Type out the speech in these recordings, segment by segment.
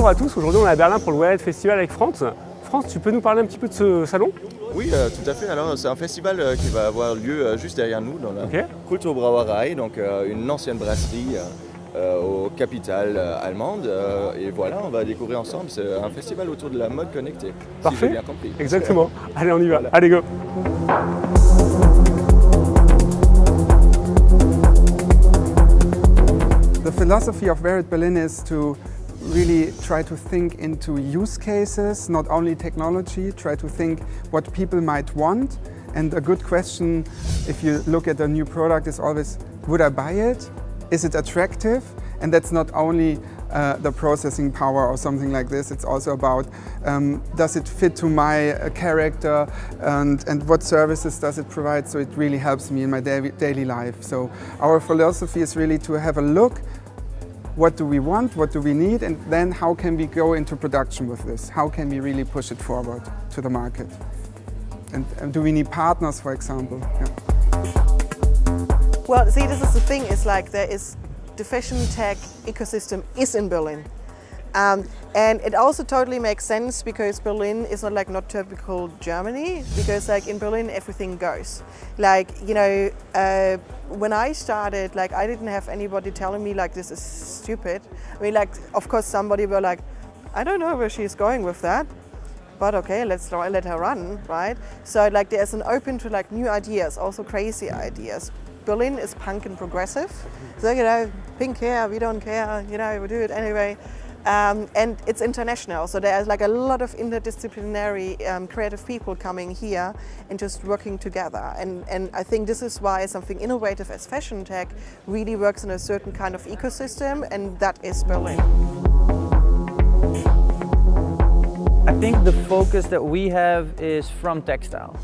bonjour à tous, aujourd'hui on est à Berlin pour le LIOT Festival avec France. France, tu peux nous parler un petit peu de ce salon? Oui, tout à fait. Alors, c'est un festival qui va avoir lieu juste derrière nous, dans la Kulturbrauerei, donc une ancienne brasserie aux capitales allemandes. Et voilà, on va découvrir ensemble. C'est un festival autour de la mode connectée. Parfait, si j'ai bien compris. Exactement. Allez, on y va. Voilà. Allez, go. The philosophy of LIOT Berlin is to really try to think into use cases, not only technology, try to think what people might want. And a good question, if you look at a new product, is always, would I buy it? Is it attractive? And that's not only the processing power or something like this, it's also about does it fit to my character and what services does it provide, so it really helps me in my daily life. So our philosophy is really to have a look, what do we want, what do we need, and then how can we go into production with this? How can we really push it forward to the market? And do we need partners, for example? Yeah. Well, see, this is the thing, it's like the fashion tech ecosystem is in Berlin. And it also totally makes sense because Berlin is not typical Germany, because like in Berlin everything goes. Like, you know, when I started, like I didn't have anybody telling me like this is stupid. I mean, like, of course somebody were like, I don't know where she's going with that, but okay, let's let her run, right? So like there's an open to like new ideas, also crazy ideas. Berlin is punk and progressive, so you know, pink hair, we don't care, you know, we do it anyway. And it's international, so there's like a lot of interdisciplinary creative people coming here and just working together. And I think this is why something innovative as fashion tech really works in a certain kind of ecosystem, and that is Berlin. I think the focus that we have is from textile.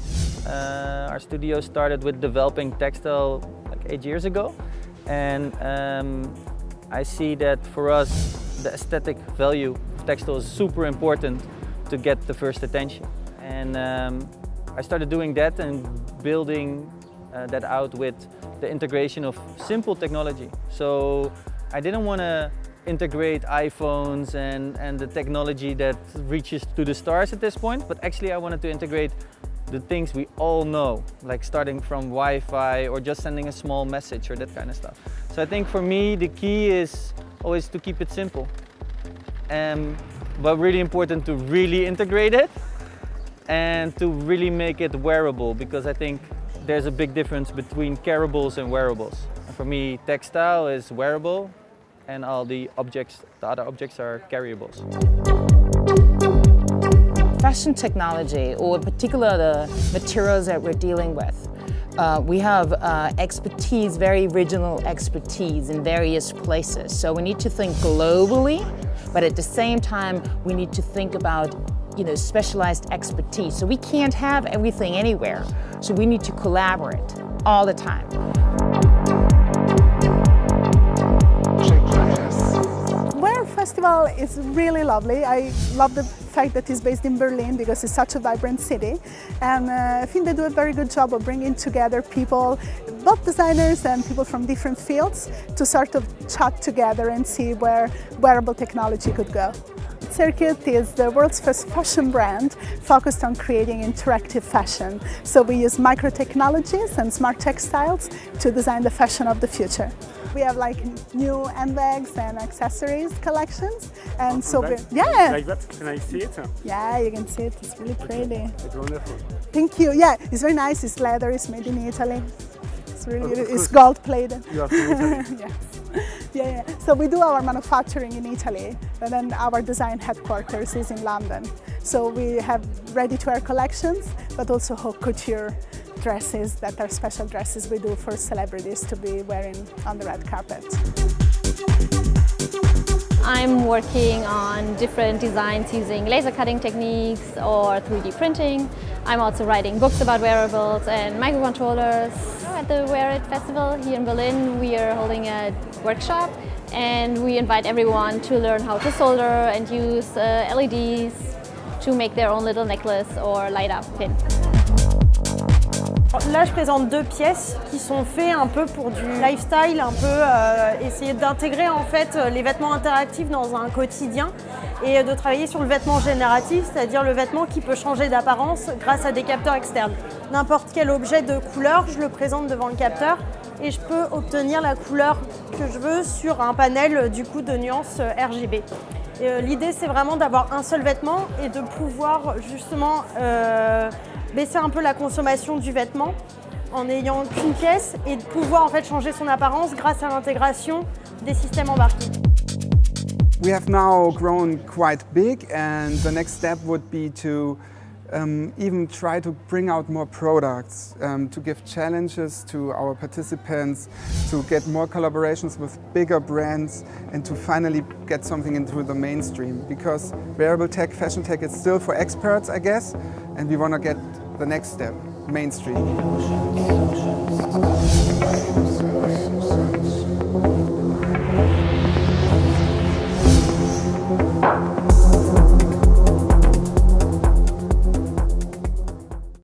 Our studio started with developing textile like 8 years ago, and I see that for us the aesthetic value of textile is super important to get the first attention. And I started doing that and building that out with the integration of simple technology. So I didn't want to integrate iPhones and the technology that reaches to the stars at this point, but actually I wanted to integrate the things we all know, like starting from Wi-Fi or just sending a small message or that kind of stuff. So I think for me the key is always to keep it simple, but really important to really integrate it and to really make it wearable, because I think there's a big difference between carryables and wearables. And for me, textile is wearable and all the other objects are carryables. Fashion technology, or in particular the materials that we're dealing with, we have expertise, very regional expertise in various places. So we need to think globally, but at the same time we need to think about, you know, specialized expertise. So we can't have everything anywhere. So we need to collaborate all the time. Festival is really lovely. I love the fact that it's based in Berlin because it's such a vibrant city, and I think they do a very good job of bringing together people, both designers and people from different fields, to sort of chat together and see where wearable technology could go. Circuit is the world's first fashion brand focused on creating interactive fashion. So we use micro technologies and smart textiles to design the fashion of the future. We have like new handbags and accessories collections, and so yeah. Like that? Can I see it? Yeah, you can see it. It's really pretty. It's wonderful. Thank you. Yeah, it's very nice. It's leather. It's made in Italy. It's really it's gold plated. You are from Italy. Yes. Yeah. So we do our manufacturing in Italy, but then our design headquarters is in London. So we have ready-to-wear collections, but also haute couture dresses that are special dresses we do for celebrities to be wearing on the red carpet. I'm working on different designs using laser cutting techniques or 3D printing. I'm also writing books about wearables and microcontrollers. At the Wear It Festival here in Berlin, we are holding a workshop, and we invite everyone to learn how to solder and use LEDs to make their own little necklace or light up pin. Là, je présente deux pièces qui sont faites un peu pour du lifestyle, un peu essayer d'intégrer en fait les vêtements interactifs dans un quotidien. et de travailler sur le vêtement génératif, c'est-à-dire le vêtement qui peut changer d'apparence grâce à des capteurs externes. N'importe quel objet de couleur, je le présente devant le capteur et je peux obtenir la couleur que je veux sur un panel du coup de nuances RGB. L'idée, c'est vraiment d'avoir un seul vêtement et de pouvoir justement baisser un peu la consommation du vêtement en n'ayant qu'une pièce et de pouvoir en fait changer son apparence grâce à l'intégration des systèmes embarqués. We have now grown quite big, and the next step would be to even try to bring out more products, to give challenges to our participants, to get more collaborations with bigger brands, and to finally get something into the mainstream. Because wearable tech, fashion tech is still for experts, I guess, and we want to get the next step, mainstream.